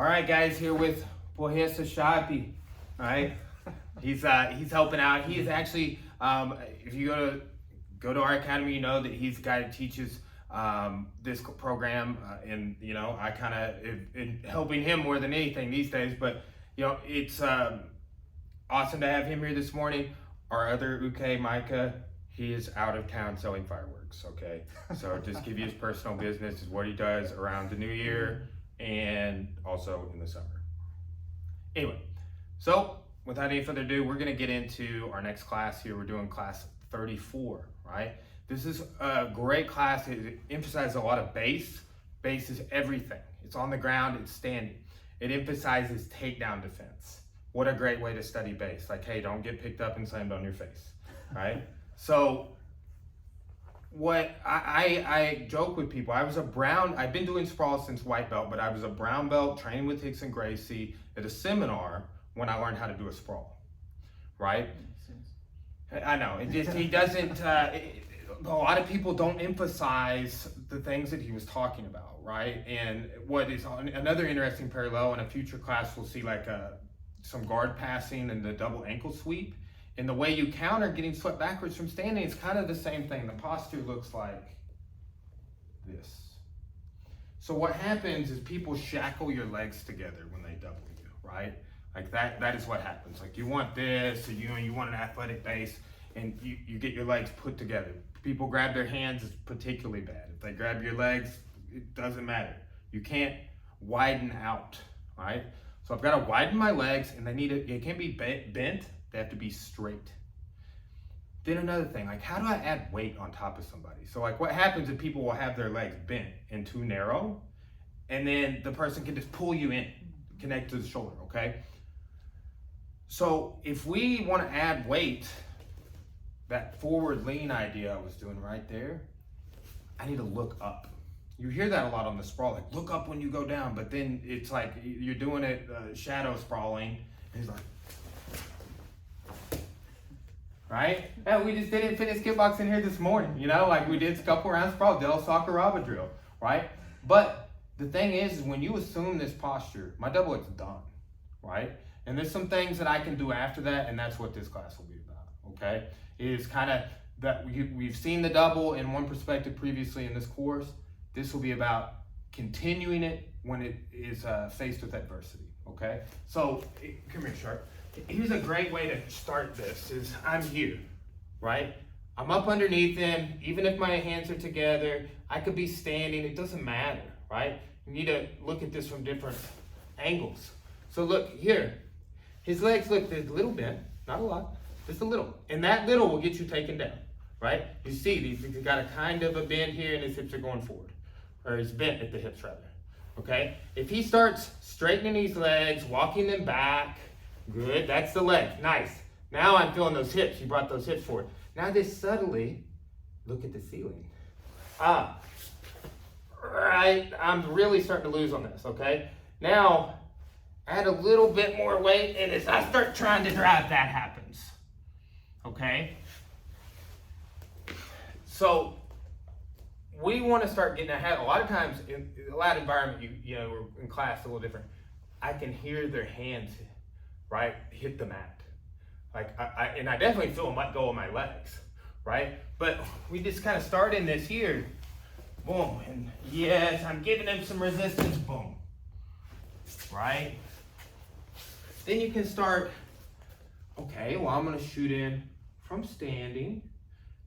right, guys, here with Pohesa Shapi. All right, he's helping out. He is actually, if you go to our academy, you know that he's the guy that teaches this program, and I kind of in helping him more than anything these days. But it's awesome to have him here this morning. Our other Uke, Micah, he is out of town selling fireworks. Okay, so just give you his personal business is what he does around the new year and also in the summer. Anyway, so without any further ado, we're going to get into our next class here. We're doing class 34, right? This is a great class. It emphasizes a lot of base. Base is everything. It's on the ground, it's standing. It emphasizes takedown defense. What a great way to study base. Like, hey, don't get picked up and slammed on your face, right? So what I joke with people, I've been doing sprawl since white belt, but I was a brown belt training with Hicks and Gracie at a seminar when I learned how to do a sprawl, right? I know, he doesn't, a lot of people don't emphasize the things that he was talking about, right? And what is another interesting parallel in a future class, we'll see like some guard passing and the double ankle sweep. And the way you counter getting swept backwards from standing is kind of the same thing. The posture looks like this. So what happens is people shackle your legs together when they double you, right? Like that is what happens. Like you want this, and you want an athletic base, and you get your legs put together. People grab their hands, it's particularly bad. If they grab your legs, it doesn't matter. You can't widen out, right? So I've got to widen my legs, and it can't be bent. They have to be straight. Then another thing, like how do I add weight on top of somebody? So like what happens if people will have their legs bent and too narrow, and then the person can just pull you in, connect to the shoulder, okay? So if we want to add weight, that forward lean idea I was doing right there, I need to look up. You hear that a lot on the sprawl, like look up when you go down, but then it's like you're doing it shadow sprawling, and he's like, right? Yeah, we just did it fitness kickboxing here this morning, like we did a couple rounds sprawl, Del Sakuraba drill, right? But the thing is when you assume this posture, my double it's done, right? And there's some things that I can do after that, and that's what this class will be about, okay? Is kind of that we've seen the double in one perspective previously in this course. This will be about continuing it when it is faced with adversity, okay? So, come here, Sharp. Here's a great way to start this is I'm here, right? I'm up underneath him. Even if my hands are together, I could be standing. It doesn't matter, right? You need to look at this from different angles. So look here. His legs look a little bent, not a lot, just a little. And that little will get you taken down, right? You see, he's got a kind of a bend here and his hips are going forward. Or he's bent at the hips rather, okay? If he starts straightening his legs, walking them back, good, that's the leg, nice. Now I'm feeling those hips, you brought those hips forward. Now just subtly look at the ceiling. Right, I'm really starting to lose on this, okay? Now, add a little bit more weight, and as I start trying to drive, that happens, okay? So, we want to start getting ahead. A lot of times, in a lot of environment, we're in class a little different. I can hear their hands right, hit the mat. Like, I definitely feel them let go of my legs, right? But we just kind of start in this here, boom, and yes, I'm giving them some resistance, boom, right? Then you can start, okay, well, I'm gonna shoot in from standing,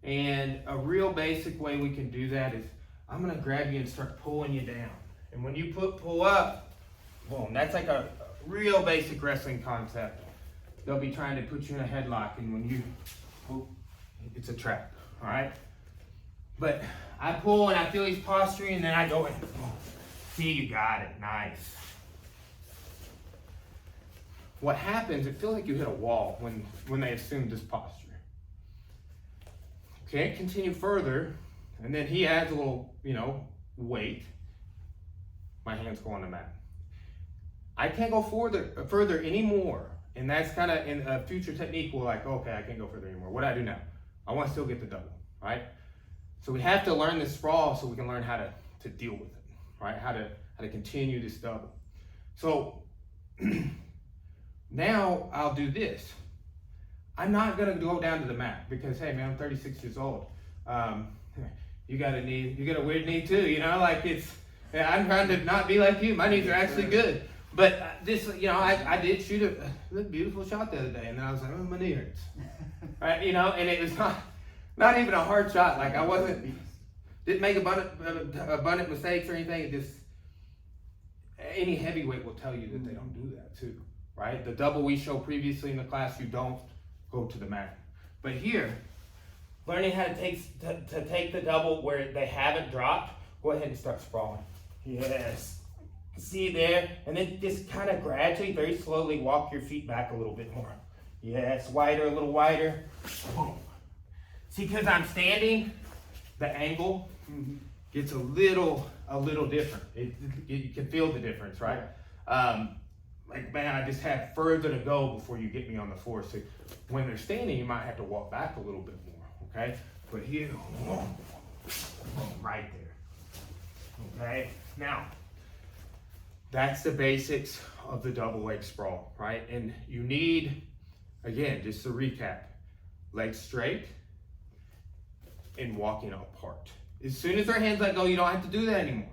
and a real basic way we can do that is I'm gonna grab you and start pulling you down. And when you pull up, boom, that's like a real basic wrestling concept. They'll be trying to put you in a headlock, and when you pull, it's a trap, all right? But I pull and I feel he's posturing, and then I go in. See, you got it, nice. What happens, it feels like you hit a wall when they assume this posture. Okay, continue further, and then he adds a little, weight. My hands go on the mat. I can't go further anymore. And that's kind of in a future technique, we're like, okay, I can't go further anymore. What do I do now? I want to still get the double, right? So we have to learn this sprawl so we can learn how to deal with it, right? How to continue this double. So now I'll do this. I'm not gonna go down to the mat because, hey man, I'm 36 years old. You got a knee, you got a weird knee too, you know, like I'm trying to not be like you. My knees are actually good. But this, you know, I did shoot a beautiful shot the other day, and then I was like, oh, my knee hurts. Right, you know, and it was not even a hard shot. Like didn't make abundant mistakes or anything. It just, any heavyweight will tell you that they don't do that too, right? The double we showed previously in the class, you don't go to the mat. But here, learning how to take the double where they haven't dropped, go ahead and start sprawling. Yes. See there? And then just kind of gradually, very slowly walk your feet back a little bit more. Yes, wider, a little wider. Boom. See, because I'm standing, the angle gets a little different. You can feel the difference, right? Like, man, I just have further to go before you get me on the floor. So when they're standing, you might have to walk back a little bit more, okay? But here, right there, okay? Now, that's the basics of the double leg sprawl, right? And you need, again, just to recap, legs straight and walking apart. As soon as their hands let go, you don't have to do that anymore,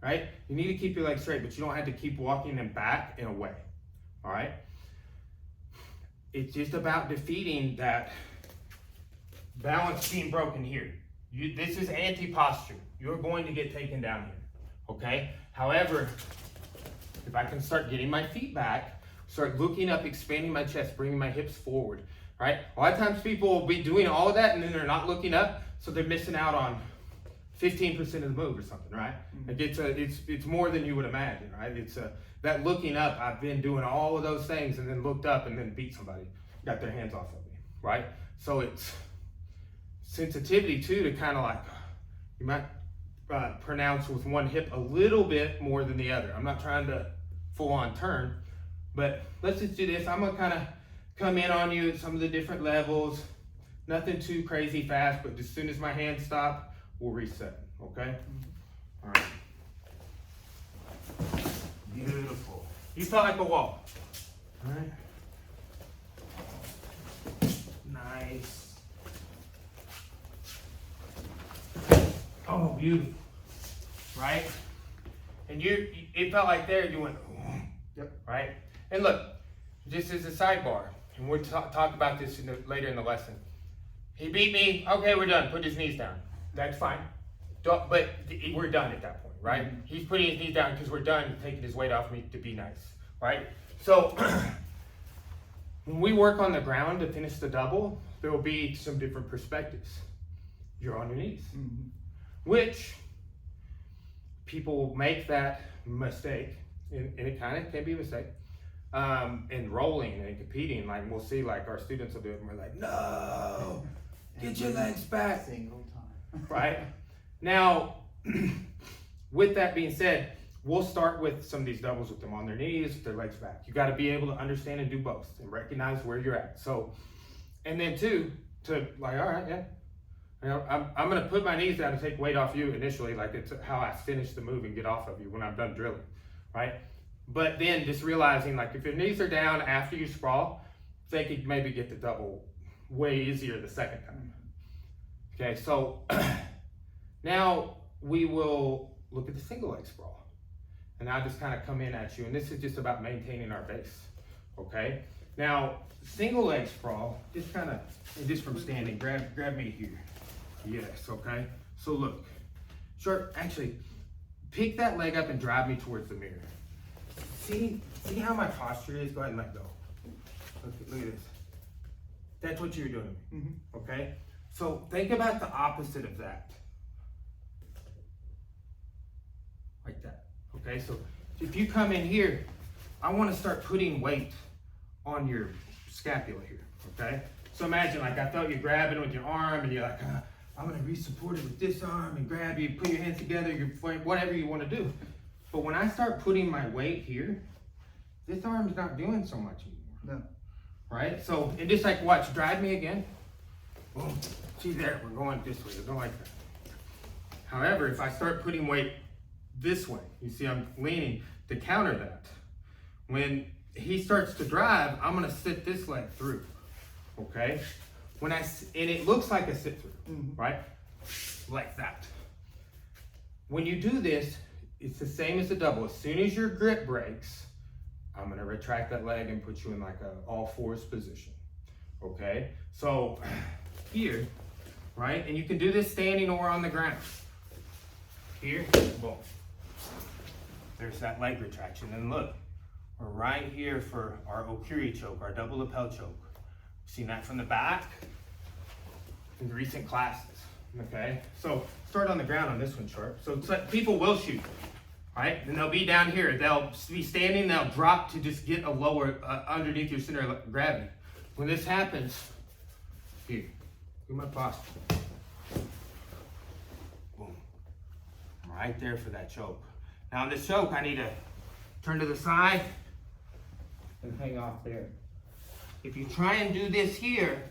right? You need to keep your legs straight, but you don't have to keep walking them back and away, all right? It's just about defeating that balance being broken here. This is anti-posture. You're going to get taken down here, okay? However, if I can start getting my feet back, start looking up, expanding my chest, bringing my hips forward, right? A lot of times people will be doing all of that and then they're not looking up, so they're missing out on 15% of the move or something, right? Like it's more than you would imagine, right? It's that looking up. I've been doing all of those things and then looked up and then beat somebody, got their hands off of me, right? So it's sensitivity too, to kind of like, you might pronounce with one hip a little bit more than the other. I'm not trying to full on turn, but let's just do this. I'm gonna kind of come in on you at some of the different levels. Nothing too crazy fast, but as soon as my hands stop, we'll reset, okay? All right. Beautiful. You felt like a wall. All right. Nice. Oh, beautiful. Right? And it felt like there you went, yep, right? And look, just as a sidebar, and we'll talk about this later in the lesson. He beat me, okay, we're done, put his knees down. That's fine, but we're done at that point, right? He's putting his knees down because we're done taking his weight off me to be nice, right? So when we work on the ground to finish the double, there will be some different perspectives. You're on your knees, which people make that mistake, and it kind of can be a mistake, in rolling and competing. Like we'll see, like our students will do it, and we're like, no, get your legs back. Single time. Right? Now, with that being said, we'll start with some of these doubles with them on their knees, with their legs back. You got to be able to understand and do both and recognize where you're at. So, and then two, to like, all right, yeah. You know, I'm going to put my knees down and take weight off you initially, like it's how I finish the move and get off of you when I'm done drilling, right? But then just realizing, like, if your knees are down after you sprawl, they could maybe get the double way easier the second time. Okay, so now we will look at the single leg sprawl. And I'll just kind of come in at you, and this is just about maintaining our base, okay? Now, single leg sprawl, just kind of, just from standing, grab me here. Yes, okay? So look, actually, pick that leg up and drive me towards the mirror. See how my posture is? Go ahead and let go. Look at this. That's what you're doing to me, okay? So think about the opposite of that. Like that, okay? So if you come in here, I want to start putting weight on your scapula here, okay? So imagine, like, I felt you grabbing with your arm, and you're like, I'm going to re-support it with this arm and grab you, put your hands together, whatever you want to do. But when I start putting my weight here, this arm's not doing so much anymore. No. Right? So, and just like, watch, drive me again. Boom. See there, we're going this way. I don't like that. However, if I start putting weight this way, you see I'm leaning to counter that. When he starts to drive, I'm gonna sit this leg through, okay? And it looks like a sit through, right? Like that. When you do this, it's the same as the double. As soon as your grip breaks, I'm gonna retract that leg and put you in like a all fours position, okay? So here, right? And you can do this standing or on the ground. Here, boom. There's that leg retraction. And look, we're right here for our Okiri choke, our double lapel choke. Seen that from the back in recent classes, okay? So start on the ground on this one, Sharp. So it's like people will shoot, right? And they'll be down here. They'll be standing, they'll drop to just get a lower, underneath your center of gravity. When this happens, here, do my posture. Boom. I'm right there for that choke. Now in this choke, I need to turn to the side and hang off there. If you try and do this here,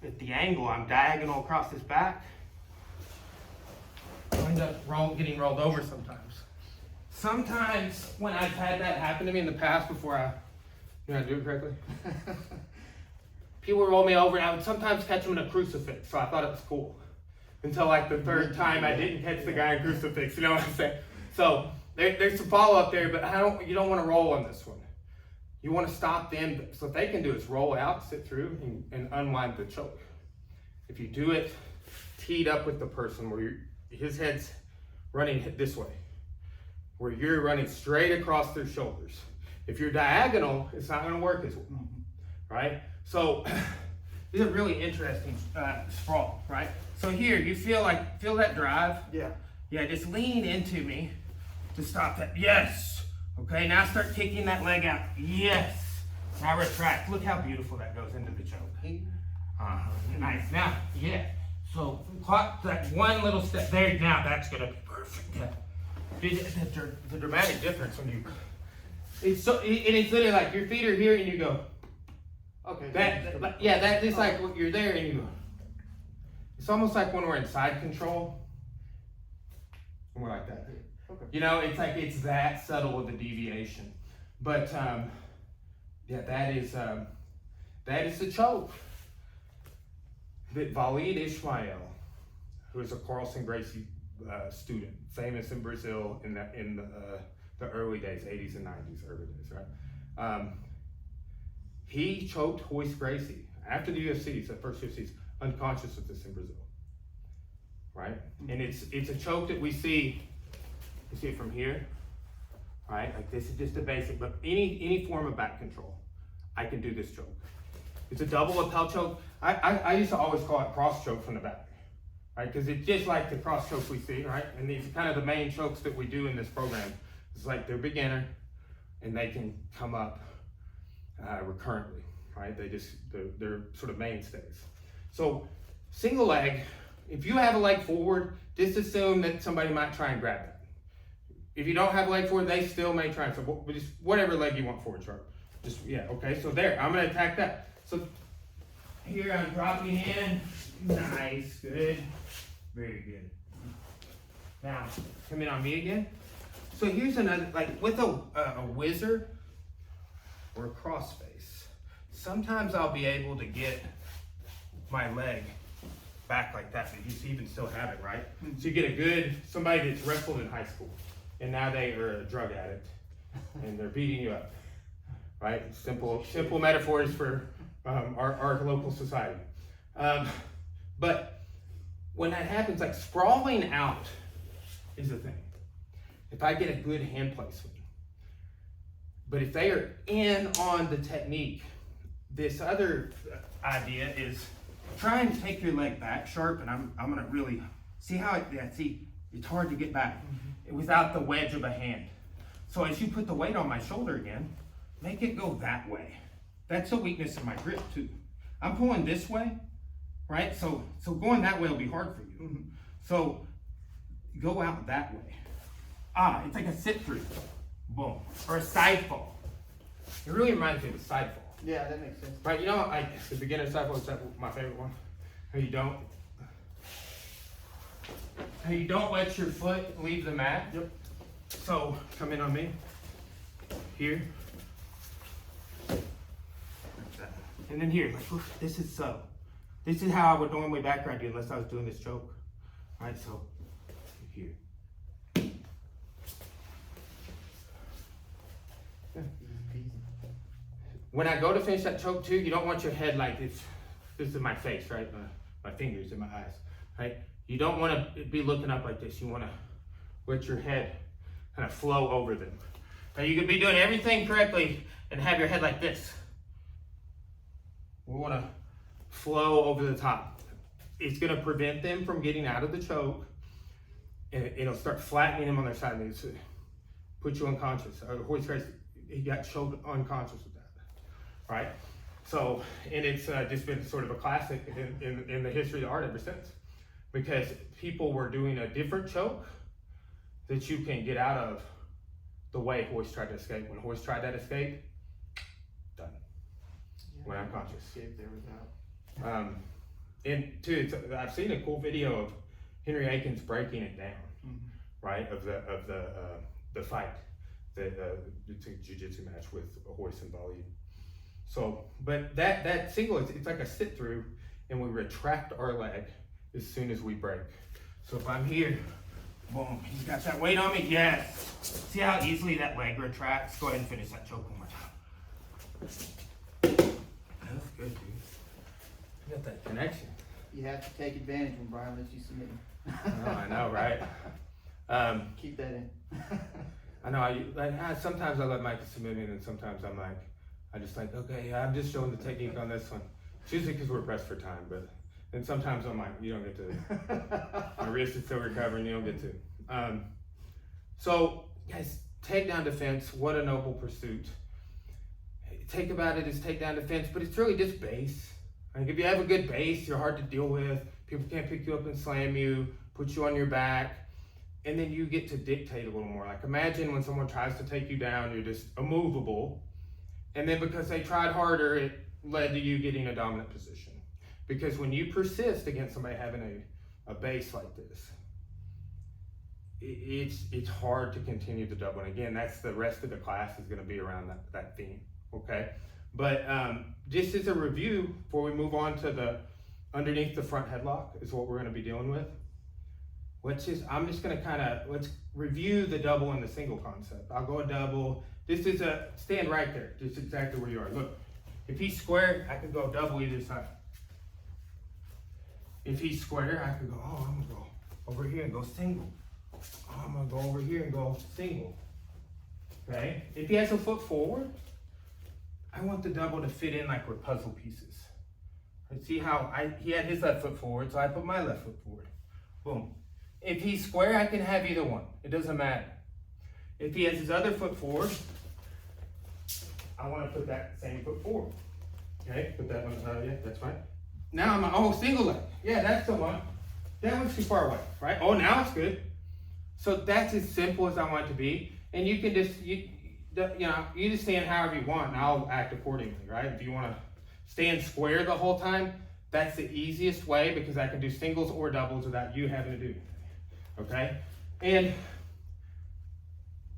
at the angle, I'm diagonal across his back, I end up getting rolled over sometimes. Sometimes when I've had that happen to me in the past before do I do it correctly? People would roll me over and I would sometimes catch them in a crucifix, so I thought it was cool. Until like the third time I didn't catch the guy in crucifix, you know what I'm saying? So there's some follow-up there, but you don't want to roll on this one. You want to stop them, so what they can do is roll out, sit through, and unwind the choke. If you do it teed up with the person where his head's running this way, where you're running straight across their shoulders. If you're diagonal, it's not going to work as well, right? So this is a really interesting sprawl, right? So here, you feel that drive? Yeah. Yeah, just lean into me to stop that. Yes. Okay, now start kicking that leg out. Yes. Now retract. Look how beautiful that goes into the choke. Nice. Now, yeah. So clock that one little step there. Now that's gonna be perfect. Yeah. The dramatic difference when you. It's literally like your feet are here and you go. Okay. That is like you're there and you go. It's almost like when we're in side control. And we're like that. Okay. You know, it's like it's that subtle with the deviation. But yeah, that is the choke that Walid Ismail, who is a Carlson Gracie student, famous in Brazil in the early days, 80s and 90s, early days, right? He choked Royce Gracie after the UFCs, the first UFCs, unconscious of this in Brazil, right? And it's a choke that we see. You see it from here, right? Like this is just a basic, but any form of back control, I can do this choke. It's a double lapel choke. I used to always call it cross choke from the back, right? Because it's just like the cross choke we see, right? And these are kind of the main chokes that we do in this program. It's like they're beginner, and they can come up recurrently, right? They're sort of mainstays. So single leg, if you have a leg forward, just assume that somebody might try and grab that. If you don't have a leg forward, they still may try. So just whatever leg you want forward, Sharp. Just, yeah, okay, so there, I'm gonna attack that. So here I'm dropping in. Nice, good, very good. Now, come in on me again. So here's another, like with a whizzer or a crossface, sometimes I'll be able to get my leg back like that, but you even still have it, right? So you get a good, somebody that's wrestled in high school, and now they are a drug addict, and they're beating you up, right? Simple metaphors for our local society. But when that happens, like sprawling out is the thing. If I get a good hand placement, but if they are in on the technique, this other idea is try and take your leg back sharp, and I'm gonna really see how it's hard to get back without the wedge of a hand. So as you put the weight on my shoulder again, make it go that way. That's a weakness of my grip too. I'm pulling this way, right? So going that way will be hard for you. So go out that way. It's like a sit through, boom, or a side fall. It really reminds me of a side fall. Yeah, that makes sense. Right, you know, the beginner side fall is my favorite one. How you don't let your foot leave the mat. Yep. So come in on me. here. And then here, like, look, this is so. This is how I would normally back grind you unless I was doing this choke. All right, so here. When I go to finish that choke too, you don't want your head like this. This is my face, right? My fingers and my eyes, right? You don't want to be looking up like this. You want to let your head kind of flow over them. Now you could be doing everything correctly and have your head like this. We want to flow over the top. It's going to prevent them from getting out of the choke, and it'll start flattening them on their side. And it'll put you unconscious. Hoist Christ, he got choked unconscious with that, right? So, and it's just been sort of a classic in the history of the art ever since, because people were doing a different choke that you can get out of the way Hoist tried to escape. When Hoist tried that escape, done. Yeah, Went unconscious. Escape there without. And too, I've seen a cool video of Henry Akins breaking it down, right? Of the fight, the jiu-jitsu match with Hoist and Bali. So, but that single, it's like a sit through, and we retract our leg as soon as we break. So if I'm here, boom, he's got that weight on me, yes. See how easily that leg retracts? Go ahead and finish that choke one more time. That's good, dude. You got that connection. You have to take advantage when Brian lets you submit. Oh, I know, right? Keep that in. I know. Sometimes I let Mike submit me, and sometimes I just like, okay, I'm just showing the technique on this one. It's usually because we're pressed for time, but then sometimes I'm like, you don't get to. My wrist is still recovering. You don't get to. So, guys, takedown defense. What a noble pursuit. Think about it as takedown defense, but it's really just base. Like if you have a good base, you're hard to deal with. People can't pick you up and slam you, put you on your back, and then you get to dictate a little more. Like imagine when someone tries to take you down, you're just immovable, and then because they tried harder, it led to you getting a dominant position. Because when you persist against somebody having a base like this, it's hard to continue the double. And again, that's the rest of the class is going to be around that theme. Okay, but just as a review before we move on to the underneath the front headlock is what we're going to be dealing with. I'm just going to let's review the double and the single concept. I'll go a double. This is stand right there, just exactly where you are. Look, if he's square, I could go double either side. If he's square, I could go, I'm going to go over here and go single. I'm going to go over here and go single. Okay, if he has a foot forward, I want the double to fit in like we're puzzle pieces. Right, see how he had his left foot forward, so I put my left foot forward. Boom. If he's square, I can have either one. It doesn't matter. If he has his other foot forward, I want to put that same foot forward. Okay, put that one, yeah, that's fine. Now I'm single leg. Yeah, that's the one. That one's too far away, right? Oh, now it's good. So that's as simple as I want it to be. And you can just, you just stand however you want, and I'll act accordingly, right? If you want to stand square the whole time, that's the easiest way because I can do singles or doubles without you having to do anything, okay? And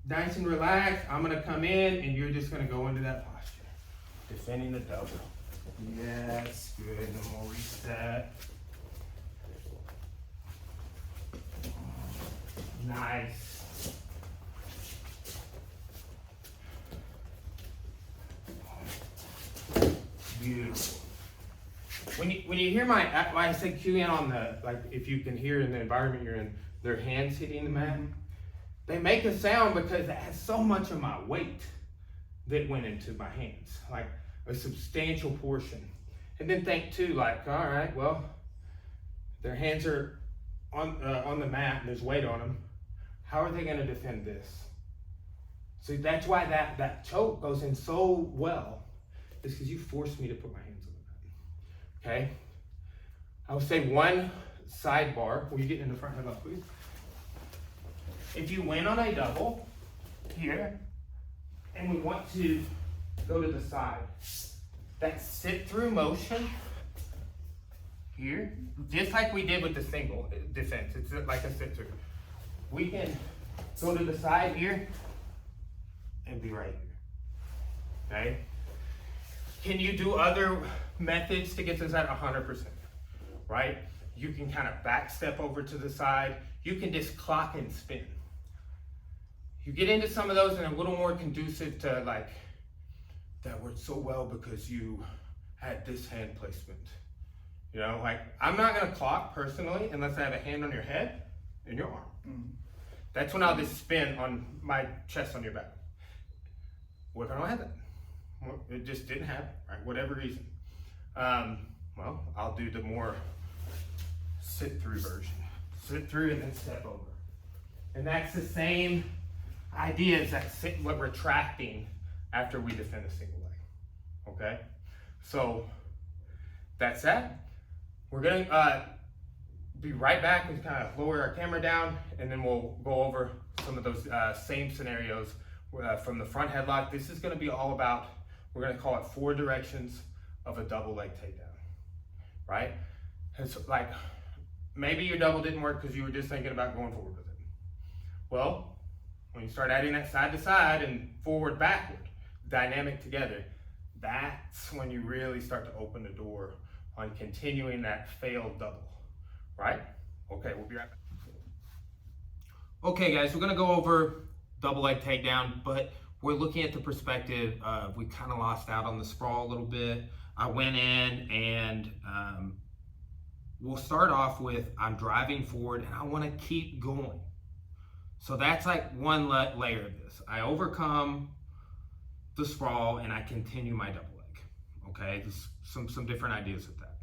nice and relaxed, I'm going to come in, and you're just going to go into that posture, defending the double. Yes, good, and then we'll reset. Nice. Beautiful. When you hear when I say cue in on the, like if you can hear in the environment you're in, their hands hitting the mat, they make a sound because it has so much of my weight that went into my hands, like a substantial portion. And then think too, like, all right, well, their hands are on the mat and there's weight on them. How are they going to defend this? So that's why that choke goes in so well. Is because you forced me to put my hands on the mat. Okay? I would say one sidebar. Will you get in the front headlock, please? If you win on a double here, and we want to go to the side, that sit-through motion here, just like we did with the single defense, it's like a sit-through. We can go to the side here and be right here. okay? Can you do other methods to get to the side? 100%, right? You can kind of back step over to the side. You can just clock and spin. You get into some of those and a little more conducive to like, that worked so well because you had this hand placement. You know, like I'm not gonna clock personally unless I have a hand on your head and your arm. Mm-hmm. That's when I'll just spin on my chest on your back. What if I don't have that? Well, it just didn't happen, right? Whatever reason. Well, I'll do the more sit-through version. Sit through and then step over. And that's the same idea as that what retracting after we defend a single leg. Okay? So that's that. We're gonna be right back and kind of lower our camera down, and then we'll go over some of those same scenarios from the front headlock. This is gonna be all about, we're gonna call it 4 directions of a double leg takedown, right? It's like, maybe your double didn't work because you were just thinking about going forward with it. Well, when you start adding that side to side and forward, backward, dynamic together, that's when you really start to open the door on continuing that failed double, right? Okay, we'll be right back. Okay guys, we're gonna go over double leg takedown, but we're looking at the perspective of, we kind of lost out on the sprawl a little bit. I went in and we'll start off with, I'm driving forward and I wanna keep going. So that's like one layer of this. I overcome the sprawl and I continue my double leg, okay? There's some different ideas with that.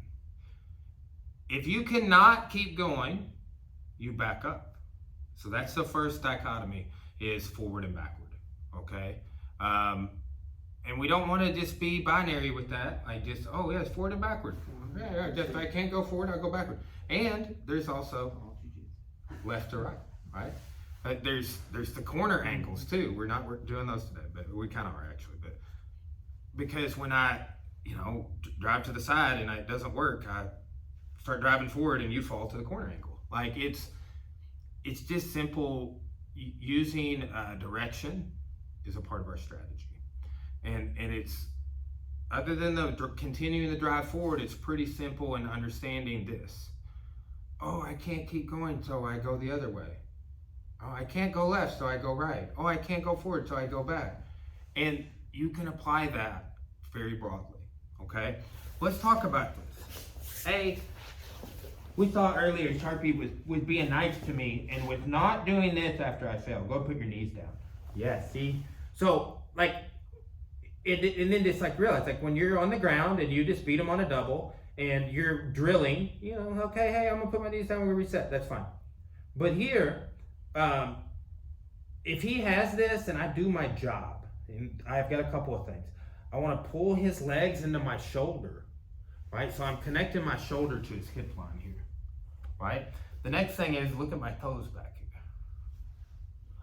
If you cannot keep going, you back up. So that's the first dichotomy, is forward and backward, okay? And we don't want to just be binary with that. I just, oh yeah, it's forward and backward. Yeah, if I can't go forward, I'll go backward. And there's also left to right, right? There's the corner angles too. We're not doing those today, but we kind of are actually. But because when I, drive to the side and it doesn't work, I start driving forward and you fall to the corner angle. Like it's just simple. Using direction is a part of our strategy, and it's, other than continuing the drive forward, it's pretty simple in understanding this. Oh, I can't keep going, so I go the other way. Oh, I can't go left, so I go right. Oh, I can't go forward, so I go back. And you can apply that very broadly, okay? Let's talk about this. We thought earlier Sharpie was being nice to me, and with not doing this after I failed. Go put your knees down. Yeah, see? So, like, and then just like realize, like when you're on the ground and you just beat them on a double and you're drilling, okay, hey, I'm gonna put my knees down, we're gonna reset, that's fine. But here, if he has this and I do my job, and I've got a couple of things. I wanna pull his legs into my shoulder, right? So I'm connecting my shoulder to his hip line here, right? The next thing is, look at my toes back here.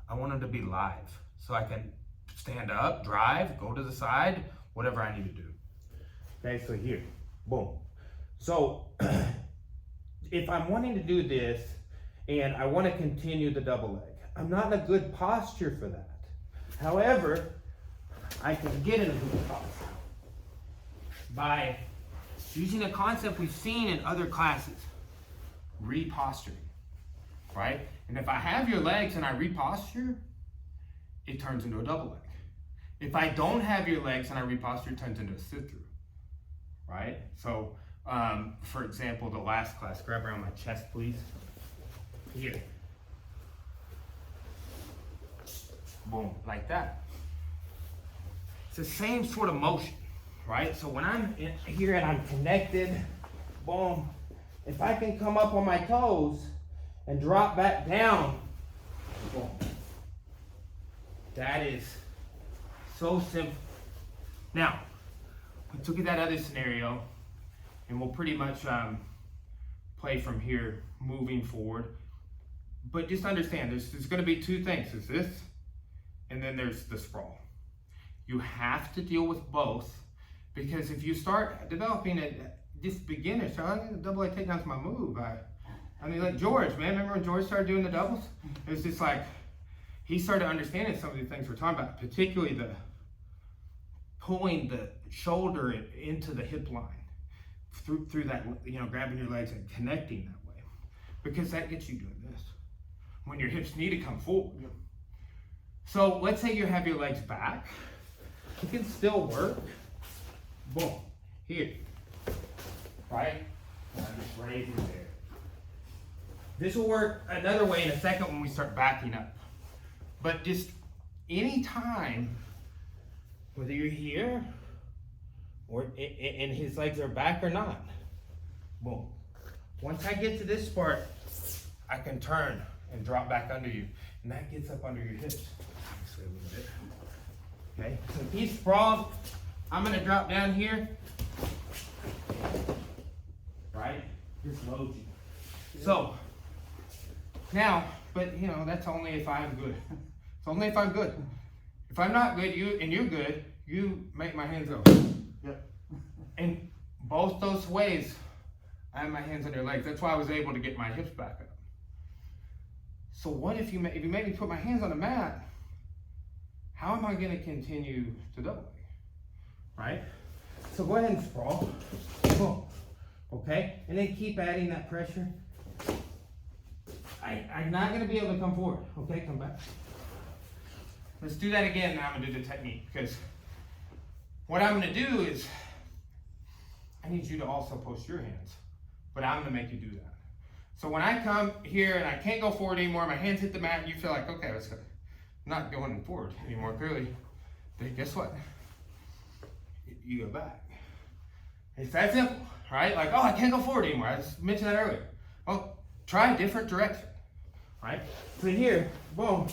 I want them to be live so I can stand up, drive, go to the side, whatever I need to do. Okay, so here, boom. So if I'm wanting to do this and I want to continue the double leg, I'm not in a good posture for that. However, I can get in a good posture by using a concept we've seen in other classes, reposturing, right? And if I have your legs and I reposture, it turns into a double leg. If I don't have your legs and I reposture, it turns into a sit-through, right? So, for example, the last class, grab around my chest, please. Here. Boom, like that. It's the same sort of motion, right? So when I'm here and I'm connected, boom, if I can come up on my toes and drop back down, boom. That is so simple. Now, let's look at that other scenario, and we'll pretty much play from here, moving forward. But just understand, there's going to be 2 things. There's this, and then there's the sprawl. You have to deal with both, because if you start developing it, just beginner, so I think the double leg takedown's my move. I mean, like George, man, remember when George started doing the doubles? It was just like, he started understanding some of the things we're talking about, particularly the pulling the shoulder into the hip line through that, grabbing your legs and connecting that way, because that gets you doing this when your hips need to come forward. So let's say you have your legs back, you can still work. Boom, here, right? Now just raise it there. This will work another way in a second when we start backing up. But just any time, whether you're here or and his legs are back or not, boom. Once I get to this part, I can turn and drop back under you. And that gets up under your hips. This way a little bit. Okay, so if he's sprawled, I'm gonna drop down here. Right? Just load you. So, now, but that's only if I'm good. It's only if I'm good. If I'm not good, you're good, you make my hands go. Yep. And both those ways, I have my hands on your legs. That's why I was able to get my hips back up. So what if you made me put my hands on the mat? How am I going to continue to double leg? Right? So go ahead and sprawl. Boom. Okay? And then keep adding that pressure. I'm not going to be able to come forward. Okay, come back. Let's do that again. Now I'm going to do the technique, because what I'm going to do is I need you to also post your hands, but I'm going to make you do that. So when I come here and I can't go forward anymore, my hands hit the mat, and you feel like, okay, let's go. I'm not going forward anymore, clearly. Then guess what? You go back. It's that simple, right? Like, oh, I can't go forward anymore. I just mentioned that earlier. Well, try a different direction, right? So here, boom.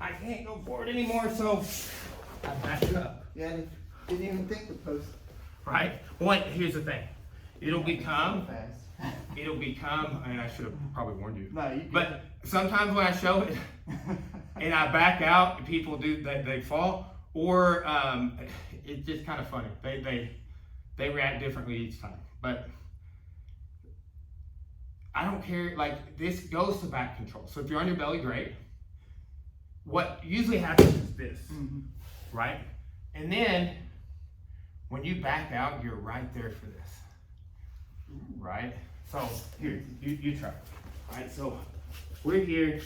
I can't go forward anymore, so I back it up. Yeah, I didn't even think to post. Right? Well, here's the thing. It'll become, Fast. and I should have probably warned you. No, you good. But sometimes when I show it and I back out, people they fall, or it's just kind of funny. They react differently each time. But I don't care, like this goes to back control. So if you're on your belly, great. What usually happens is this, right? And then when you back out, you're right there for this, right? So here, you try. All right, so we're here,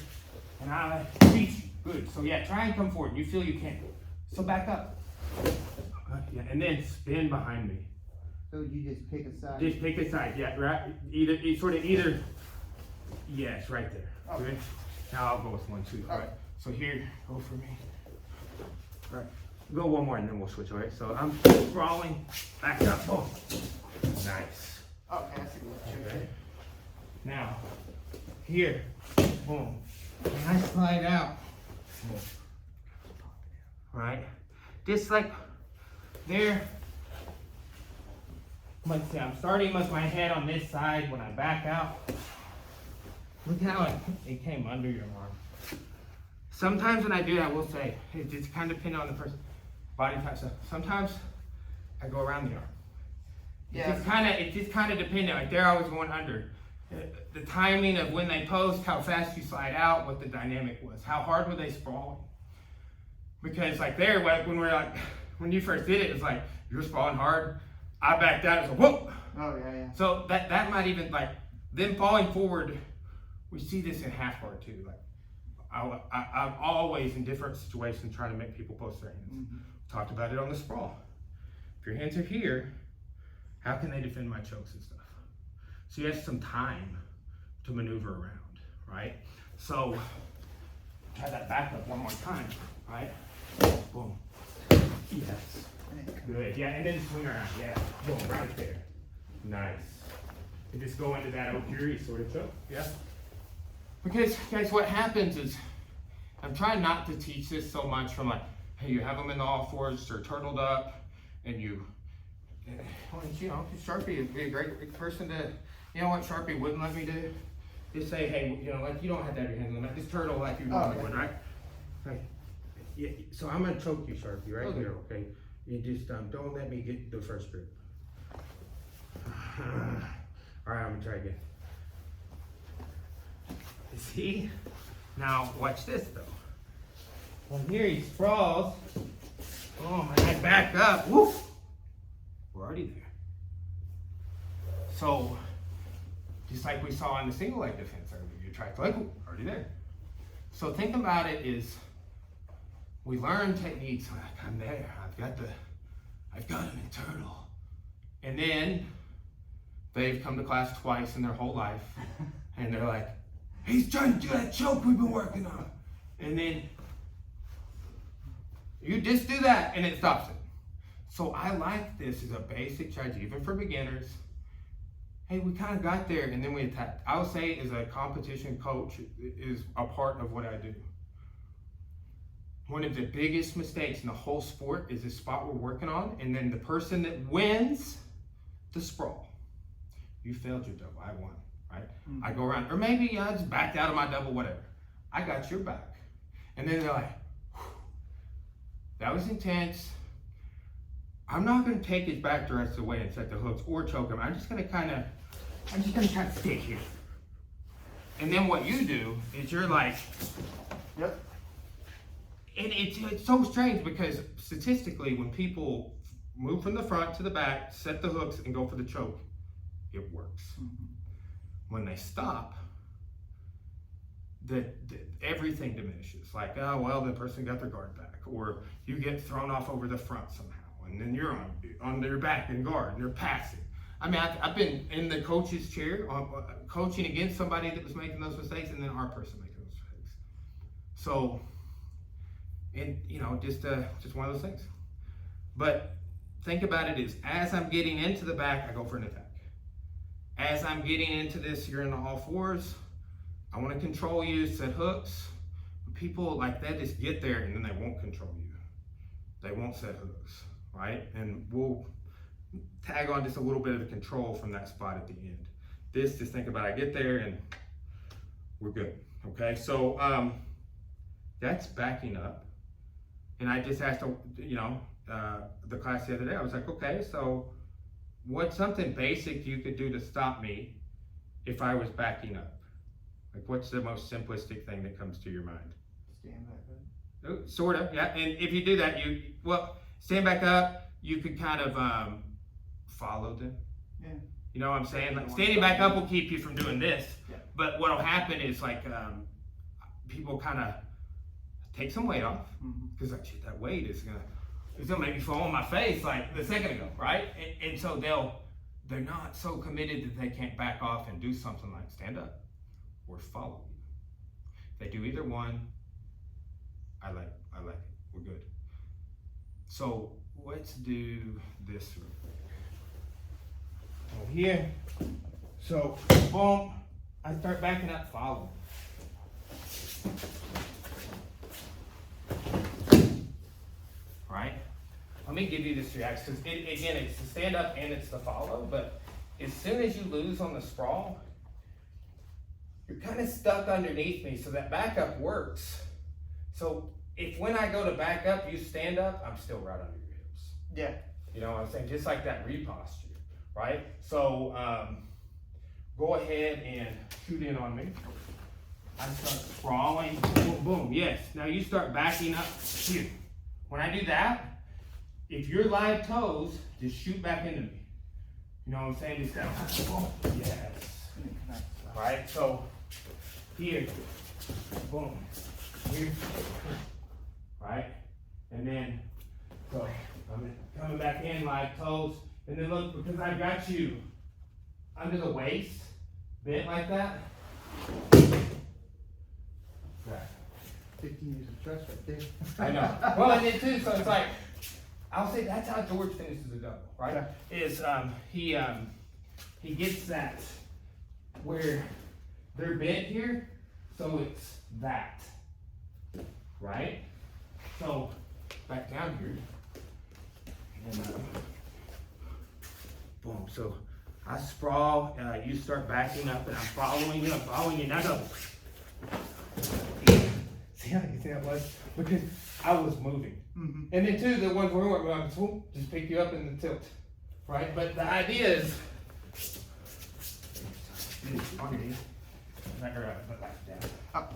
and I reach you. Good. So yeah, try and come forward. You feel you can't. So back up. Yeah, and then spin behind me. So you just pick a side? Just pick a side, yeah, right? Either, yes, right there. Okay. Good. Now I'll go with one, too, all right? So here, go for me. All right, go one more and then we'll switch, all right? So I'm sprawling, back up, boom. Nice. Okay, that's a good Okay. Now, here, boom. And I slide out. Boom. All right? Just like there. Let's see, I'm starting with my head on this side when I back out. Look how it came under your arm. Sometimes when I do that, I will say, it just kind of depends on the person body type. So sometimes I go around the arm. Yeah. It just kind of depends. Like they're always going under. The timing of when they post, how fast you slide out, what the dynamic was, how hard were they sprawling? Because like there, when you first did it, it's like you're sprawling hard. I backed out. It's like whoop. Oh yeah. So that might even like them falling forward. We see this in half guard too. Like I'm always in different situations trying to make people post their hands. Talked about it on the sprawl. If your hands are here, how can they defend my chokes and stuff? So you have some time to maneuver around, right? So try that back up one more time, right? Boom. Yes. Good. Yeah, and then swing around. Yeah. Boom. Right there. Nice. And just go into that Okiri sort of choke. Yeah. Because, guys, what happens is I'm trying not to teach this so much from like, hey, you have them in the all fours or turtled up, and Sharpie would be a great person to, what Sharpie wouldn't let me do? Just say, hey, like you don't have to have your hands on that. Just turtle like you normally would, right? Like, yeah, so I'm gonna choke you, Sharpie, right here, okay? You just don't let me get the first grip. All right, I'm gonna try again. See? Now watch this though. From here he sprawls, Boom, and I back up. Woof. We're already there. So, just like we saw in the single leg defense earlier, you try to like, already there. So think about it is, we learn techniques like, I'm there, I've got an internal. And then they've come to class twice in their whole life, and they're like, he's trying to do that choke we've been working on. And then you just do that and it stops it. So I like this as a basic strategy, even for beginners. Hey, we kind of got there and then we attacked. I would say as a competition coach is a part of what I do. One of the biggest mistakes in the whole sport is the spot we're working on, and then the person that wins the sprawl. You failed your double, I won, right? Mm-hmm. I go around, or maybe I just backed out of my double, whatever. I got your back. And then they're like, that was intense. I'm not going to take his back the rest of the way and set the hooks or choke him. I'm just going to kind of stay here. And then what you do is you're like, yep. And it's so strange because statistically, when people move from the front to the back, set the hooks and go for the choke, it works. Mm-hmm. When they stop, everything diminishes. Like, oh, well, the person got their guard back, or you get thrown off over the front somehow, and then you're on their back and guard, and they're passing. I mean, I've been in the coach's chair, coaching against somebody that was making those mistakes, and then our person making those mistakes. So, and just one of those things. But think about it as I'm getting into the back, I go for an attack. As I'm getting into this, you're in the all fours. I want to control you, set hooks. People like that just get there and then they won't control you. They won't set hooks, right? And we'll tag on just a little bit of the control from that spot at the end. Just think about it. I get there and we're good, okay? So that's backing up. And I just asked, the class the other day, I was like, okay, so what's something basic you could do to stop me if I was backing up? Like, what's the most simplistic thing that comes to your mind? Stand back up. Sort of, yeah. And if you do that, stand back up, you could kind of follow them. Yeah. You know what I'm saying? Like, standing back up will keep you from doing this. Yeah. But what'll happen is like people kind of take some weight off, because like, shit, that weight is gonna make me fall on my face like a second ago, right? And so they're not so committed that they can't back off and do something like stand up or follow you. They do either one. I like it. We're good. So let's do this real quick. Over here. So boom, I start backing up, follow. Right? Let me give you this reaction, because again, it's the stand up and it's the follow, but as soon as you lose on the sprawl, you're kind of stuck underneath me, so that backup works. So if when I go to back up, you stand up, I'm still right under your hips. Yeah. You know what I'm saying? Just like that reposture, right? So go ahead and shoot in on me. I start sprawling, boom, boom, yes. Now you start backing up here. When I do that, if you're live toes, just shoot back into me. You know what I'm saying? Just kind of, boom, yes. Right, so here, boom, here, right? And then, so I'm coming back in live toes. And then look, because I've got you under the waist, bent like that. Right. 15 years of trust right there. I know. Well, I did too. So it's like, I'll say that's how George finishes a double, right? Yeah. Is he gets that where they're bent here, so it's that, right? So back down here, and boom. So I sprawl. You start backing up, and I'm following you. Now go. See how easy that was? Because I was moving. Mm-hmm. And then too, the ones where we went, just pick you up in the tilt, right? But the idea is, back down. Up.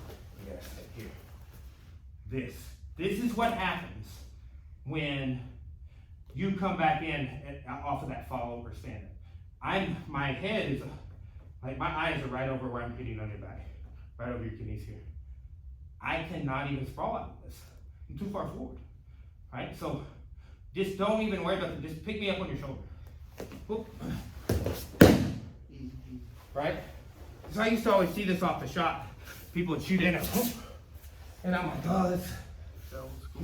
Yes, here. This is what happens when you come back in off of that fall over stand up. My head is, like my eyes are right over where I'm hitting on your back, right over your kidneys here. I cannot even sprawl out of this. I'm too far forward, right? So just don't even worry about it. Just pick me up on your shoulder. Whoop. Right? So I used to always see this off the shot. People would shoot in it, and I'm like, oh, that's.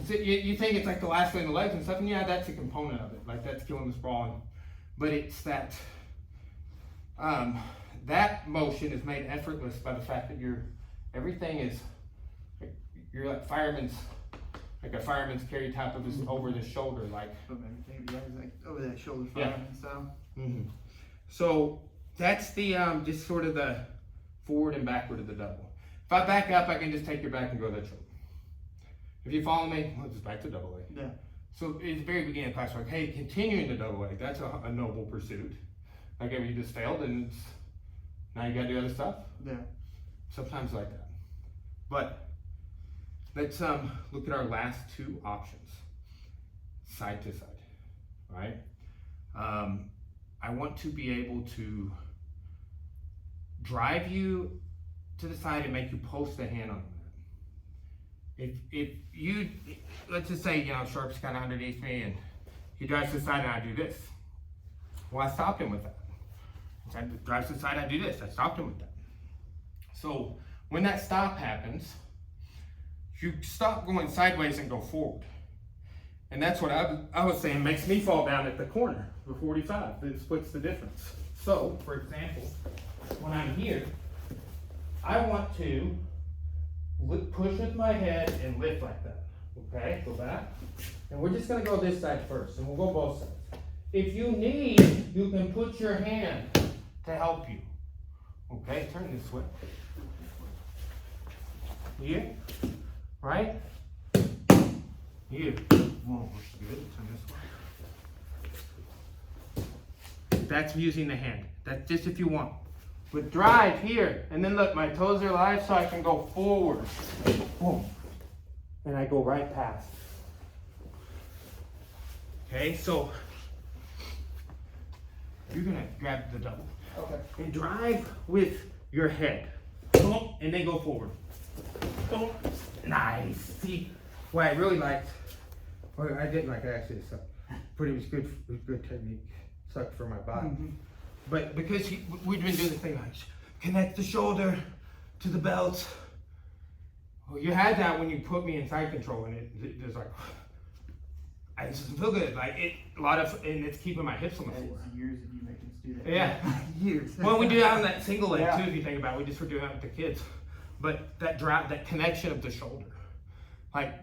You think it's like the last way in the legs and stuff, and yeah, that's a component of it. Like that's killing the sprawling, but it's that that motion is made effortless by the fact that everything is you're like a fireman's carry type of this over the shoulder, like over that shoulder fireman style. Mm-hmm. So that's the just sort of the forward and backward of the double. If I back up, I can just take your back and go that shoulder. If you follow me, well, just back to double leg. Yeah. So at the very beginning of class, we're like, hey, continuing the double leg, that's a noble pursuit. Like, you just failed and now you gotta do other stuff. Yeah. Sometimes like that. But let's look at our last two options. Side to side, right? I want to be able to drive you to the side and make you post the hand on that. If you, let's just say, Sharp's kind of underneath me and he drives to the side and I do this. Well, I stopped him with that. So I drives to the side, I do this. I stopped him with that. So when that stop happens, you stop going sideways and go forward. And that's what I was saying makes me fall down at the corner for 45. It splits the difference. So, for example, when I'm here, I want to push with my head and lift like that. Okay, go back. And we're just gonna go this side first, and we'll go both sides. If you need, you can put your hand to help you. Okay, turn this way. Here, right? Here. Whoa, good. Turn this way. That's using the hand. That's just if you want. But drive here, and then look, my toes are live so I can go forward. Boom. And I go right past. Okay, so you're gonna grab the double. Okay. And drive with your head. Boom, and then go forward. Boom. Nice. See, what I really liked, well, I didn't like it actually, so, but it was good technique. Sucked for my body. Mm-hmm. But because we've been doing the thing like connect the shoulder to the belt. Well, you had that when you put me in side control, and it just like, I just feel good. Like and it's keeping my hips on the floor. It's years of you making us do that. Yeah, years. Well, we do that on that single leg too. If you think about it, we just were doing that with the kids. But that connection of the shoulder, like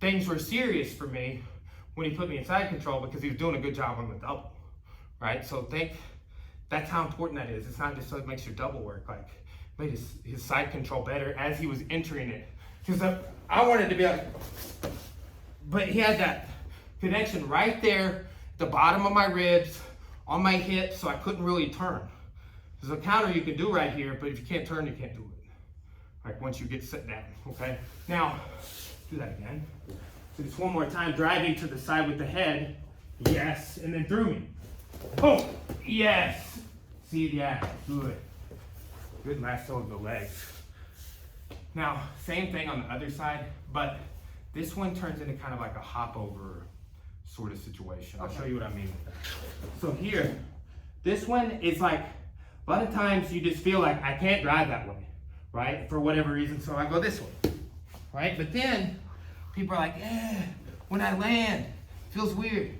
things were serious for me when he put me in side control because he was doing a good job on the double, right? So that's how important that is. It's not just so it makes your double work, like made his side control better as he was entering it. Because I wanted to be like, but he had that connection right there, at the bottom of my ribs, on my hips, so I couldn't really turn. There's a counter you can do right here, but if you can't turn, you can't do it. Like once you get sit down, okay? Now, do that again. So just one more time, driving to the side with the head, yes, and then through me. Oh, yes. See, yeah, good. Good lasso of the legs. Now, same thing on the other side, but this one turns into kind of like a hop over sort of situation. I'll show you what I mean with that. So here, this one is like, a lot of times you just feel like I can't drive that way, right? For whatever reason, so I go this way, right? But then people are like, when I land, it feels weird.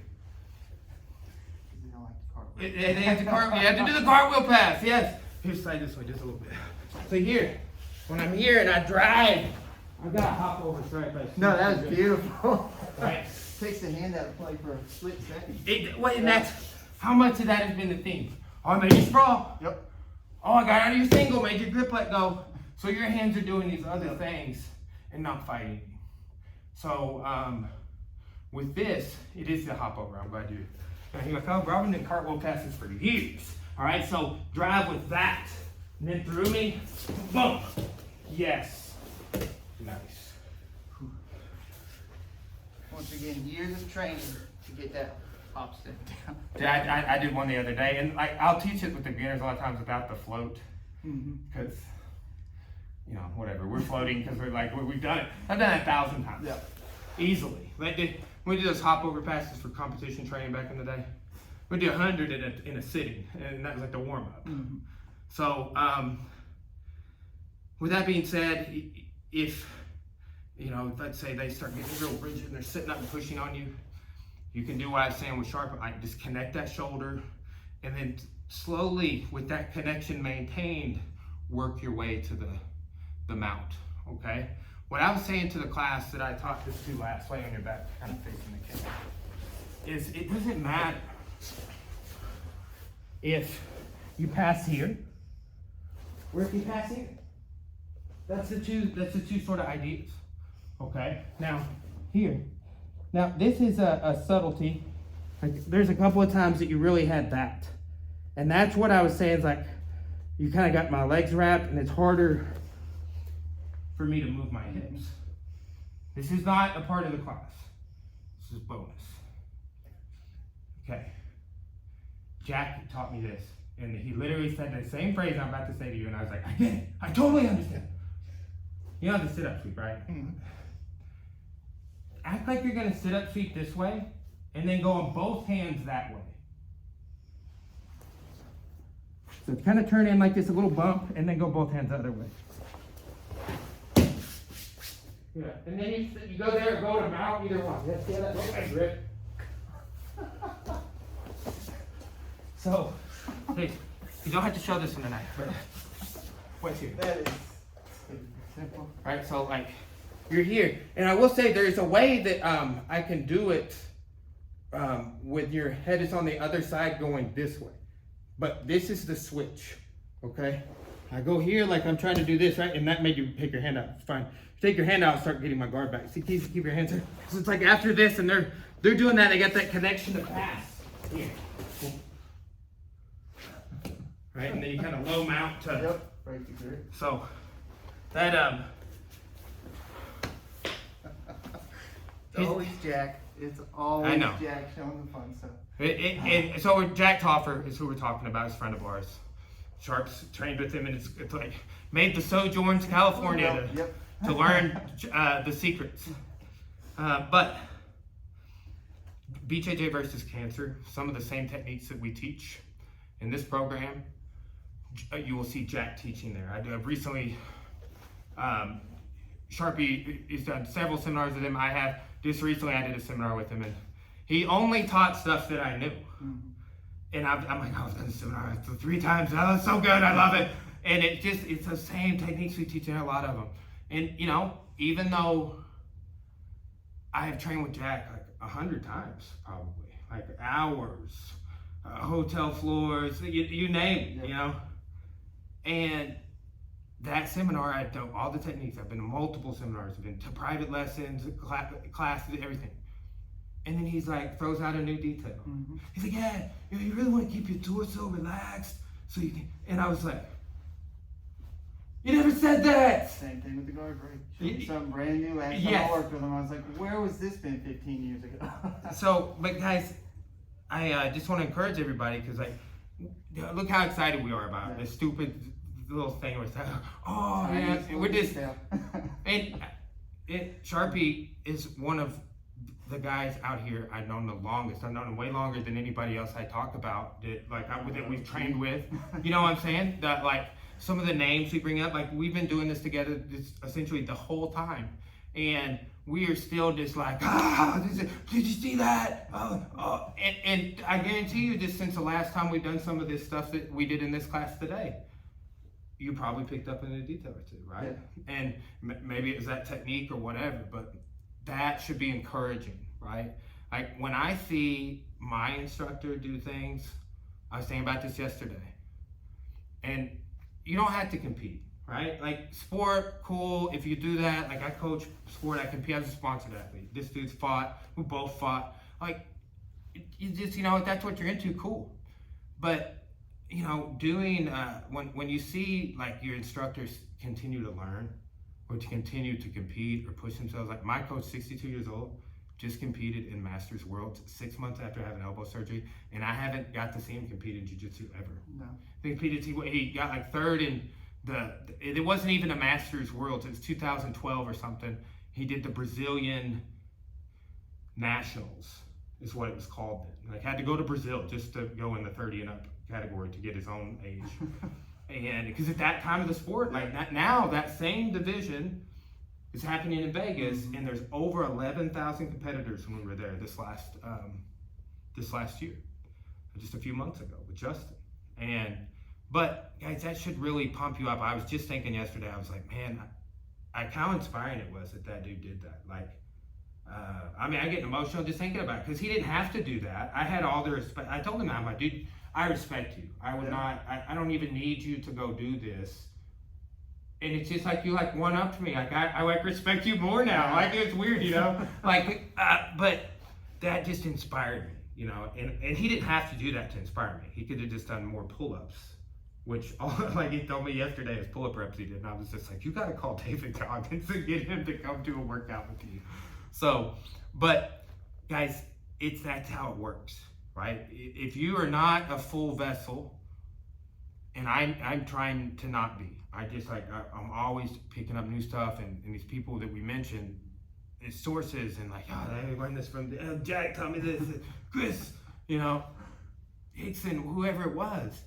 They have to cartwheel. You have to do the cartwheel pass. Yes. Here's slide this way just a little bit. So here, when I'm here and I drive, I gotta hop over straight by. No, that was beautiful. Right. Takes the hand out of play for a split second. And that's how much of that has been the theme. Oh, I made you sprawl. Yep. Oh, I got out of your single, made your grip let go. So your hands are doing these other things and not fighting. So with this, it is the hop over. I'm glad you. And you're like, oh, Robin did cartwheel passes for years. All right, so drive with that. And then through me, boom. Yes. Nice. Once again, years of training to get that hop step down. Yeah, I did one the other day, and I'll teach it with the beginners a lot of times without the float, Mm-hmm. because whatever, we're floating because we've done it. I've done it 1,000 times. Yeah. Easily. We did those hop over passes for competition training back in the day. We did 100 in a sitting, and that was like the warm up. Mm-hmm. So, with that being said, if let's say they start getting real rigid and they're sitting up and pushing on you, you can do what I was saying with sharp. I just connect that shoulder, and then slowly, with that connection maintained, work your way to the mount. Okay. What I was saying to the class that I taught this to last, lay on your back, kind of facing the camera, is it doesn't matter if you pass here or if you pass here. That's the two sort of ideas. Okay. Now here. Now this is a subtlety. Like, there's a couple of times that you really had that, and that's what I was saying. Is like you kind of got my legs wrapped, and it's harder for me to move my hips. This is not a part of the class. This is bonus. Okay. Jack taught me this, and he literally said the same phrase I'm about to say to you, and I was like, I get it. I totally understand. You know the sit-up sweep, right? Mm-hmm. Act like you're going to sit-up sweep this way, and then go on both hands that way. So kind of turn in like this, a little bump, and then go both hands the other way. Yeah, and then you go there or go to mount, either one. Yeah, see how that looks like grip? So, hey, you don't have to show this in the night, but what's here? That is simple. Right, so like, you're here. And I will say there's a way that I can do it with your head is on the other side going this way. But this is the switch, okay? I go here like I'm trying to do this, right? And that made you take your hand out. It's fine. Take your hand out and start getting my guard back. See, keep your hands there. So it's like after this, and they're doing that, they got that connection to pass. Here. Right, and then you kind of low mount to. Yep, right to grip. So that It's always Jack. It's always I know. Jack showing the fun stuff. And so Jack Toffer is who we're talking about. He's a friend of ours. Sharps trained with him, and it's like made the sojourn to California to learn the secrets. But BJJ versus cancer, some of the same techniques that we teach in this program, you will see Jack teaching there. I've recently, Sharpie has done several seminars with him. I have just recently I did a seminar with him, and he only taught stuff that I knew. Mm-hmm. And I'm like, I've done a seminar 3 times. Oh, it's so good. I love it. And it's the same techniques we teach in a lot of them. And, even though I have trained with Jack like 100 times, probably, like hours, hotel floors, you name it, And that seminar, I've done all the techniques. I've been to multiple seminars. I've been to private lessons, classes, everything. And then he's like, throws out a new detail. Mm-hmm. He's like, yeah, you really want to keep your torso relaxed so you can. And I was like, you never said that. Same thing with the guard break. Something brand new. Last time I worked with him, I was like, where was this been 15 years ago? So, but guys, I just want to encourage everybody because look how excited we are about this stupid little thing where it's like, oh man, we're just. And Sharpie is one of the guys out here I've known the longest. I've known him way longer than anybody else I talk about that we've trained with. You know what I'm saying? That like some of the names we bring up, like we've been doing this together essentially the whole time. And we are still just like, did you see that? And I guarantee you just since the last time we've done some of this stuff that we did in this class today, you probably picked up in a detail or two, right? Yeah. And maybe it was that technique or whatever, but that should be encouraging, right? Like when I see my instructor do things, I was saying about this yesterday, and you don't have to compete, right? Like sport, cool, if you do that, like I coach sport, I compete as a sponsored athlete. This dude's fought, we both fought. Like, you just, if that's what you're into, cool. But, doing, when you see like your instructors continue to learn, or to continue to compete or push themselves. Like my coach, 62 years old, just competed in Masters Worlds 6 months after having elbow surgery, and I haven't got to see him compete in jiu-jitsu ever. No. He competed, he got like third in it wasn't even a Masters Worlds, it was 2012 or something. He did the Brazilian Nationals, is what it was called then. Like, had to go to Brazil just to go in the 30 and up category to get his own age. And because at that time of the sport, like now that same division is happening in Vegas, and there's over 11,000 competitors when we were there this last year, just a few months ago with Justin. But guys, that should really pump you up. I was just thinking yesterday, I was like, man, how inspiring it was that dude did that. Like, I mean, I get emotional just thinking about it because he didn't have to do that. I had all the respect. I told him, I'm like, dude, I respect you. I would not, I don't even need you to go do this. And it's just like, you like one up to me. Like, I like respect you more now. Like, it's weird, you know? Like, but that just inspired me, you know? And he didn't have to do that to inspire me. He could have just done more pull-ups, which, like he told me yesterday, his pull-up reps he did. And I was just like, you got to call David Goggins and get him to come do a workout with you. So, but guys, that's how it works, right? If you are not a full vessel, and I'm trying to not be, I'm always picking up new stuff, and these people that we mentioned, it's sources, and like, oh, they learned this from Jack, tell me this, Chris, you know, Hickson, whoever it was.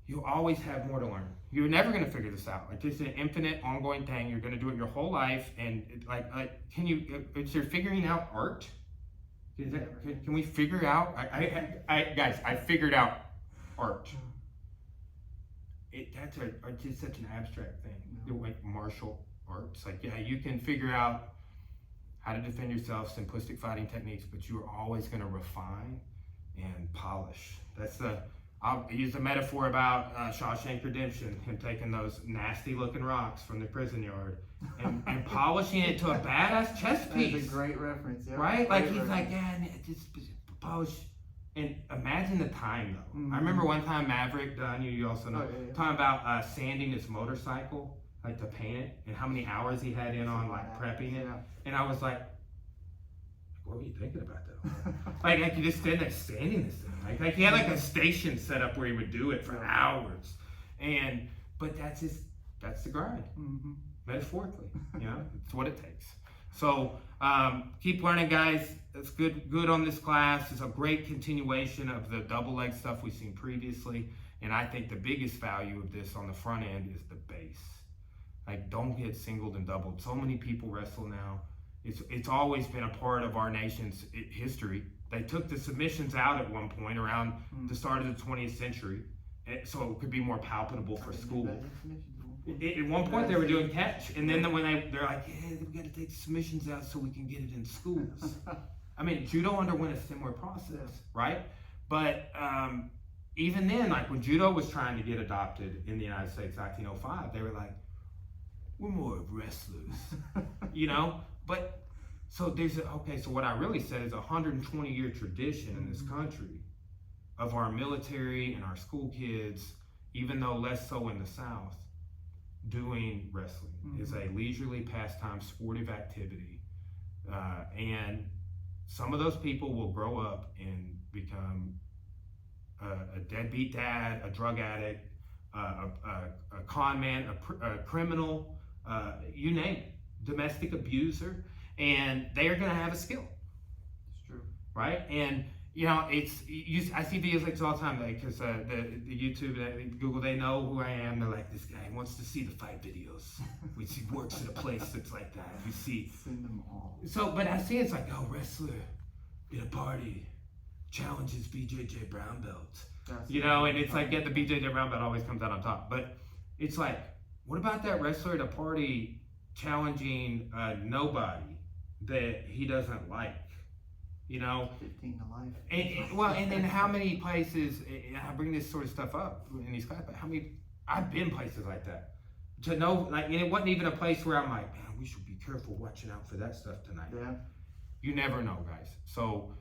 You always have more to learn. You're never going to figure this out. Like, this is an infinite, ongoing thing. You're going to do it your whole life. And is there figuring out art? Can we figure out? Guys, I figured out art. That's just such an abstract thing. Like martial arts. Like, yeah, you can figure out how to defend yourself, simplistic fighting techniques, but you are always going to refine and polish. I'll use a metaphor about Shawshank Redemption, him taking those nasty looking rocks from the prison yard and polishing it to a badass chess piece. That's a great reference, yeah. Right? Like, he's like, yeah, just polish. And imagine the time, though. I remember one time Maverick, you also know, talking about sanding his motorcycle, like to paint it, and how many hours he had in on like prepping it. And I was like, what were you thinking about that? Like, I could just stand there sanding this thing. Like he had like a station set up where he would do it for hours. But that's the grind. Metaphorically, you know, it's what it takes. So keep learning, guys. It's good on this class. It's a great continuation of the double leg stuff we've seen previously. And I think the biggest value of this on the front end is the base. Like, don't get singled and doubled. So many people wrestle now. It's always been a part of our nation's history. They took the submissions out at one point around the start of the 20th century, so it could be more palpable for school. At one point, they were doing catch, and then when they're like, yeah, we got to take the submissions out so we can get it in schools. I mean, judo underwent a similar process, right? But even then, like when judo was trying to get adopted in the United States, 1905, they were like, we're more wrestlers, you know? But so so what I really said is a 120-year tradition in this country of our military and our school kids, even though less so in the South, doing wrestling is a leisurely pastime, sportive activity. And some of those people will grow up and become a deadbeat dad, a drug addict, a con man, a criminal, you name it. Domestic abuser, and they are going to have a skill. It's true, right? And you know, I see videos like this all the time, because the YouTube, Google, they know who I am. They're like, this guy wants to see the fight videos. He works at a place that's like that. You see, send them all. So, but I see it's like, oh, wrestler in a party challenges BJJ brown belt. You know, and it's like, yeah, the BJJ brown belt always comes out on top. But it's like, what about that wrestler at a party challenging nobody that he doesn't like, you know? 15 to life. And then how many places, and I bring this sort of stuff up in these classes, but I've been places like that. To know, like, and it wasn't even a place where I'm like, man, we should be careful watching out for that stuff tonight. Yeah. You never know, guys. So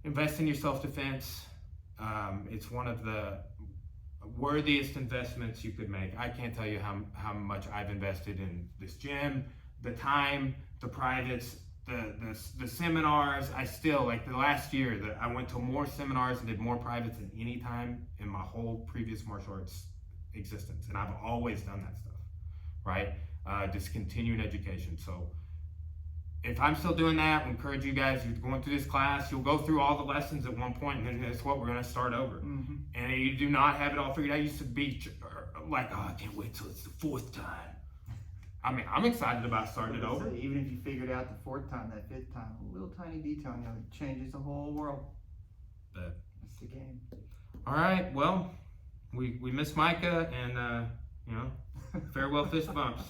invest in your self-defense. It's one of the worthiest investments you could make. I can't tell you how much I've invested in this gym, the time, the privates, the seminars, I still, like the last year, that I went to more seminars and did more privates than any time in my whole previous martial arts existence. And I've always done that stuff, right? Just continuing education. So if I'm still doing that, I encourage you guys, you're going through this class, you'll go through all the lessons at one point, and then that's what we're going to start over. Mm-hmm. And you do not have it all figured out. I used to be like, oh, I can't wait till it's the 4th time. I mean, I'm excited about starting it over. Even if you figured out the 4th time, that 5th time, a little tiny detail, you know, it changes the whole world. But, that's the game. All right, well, we miss Micah, and, you know, farewell fist bumps.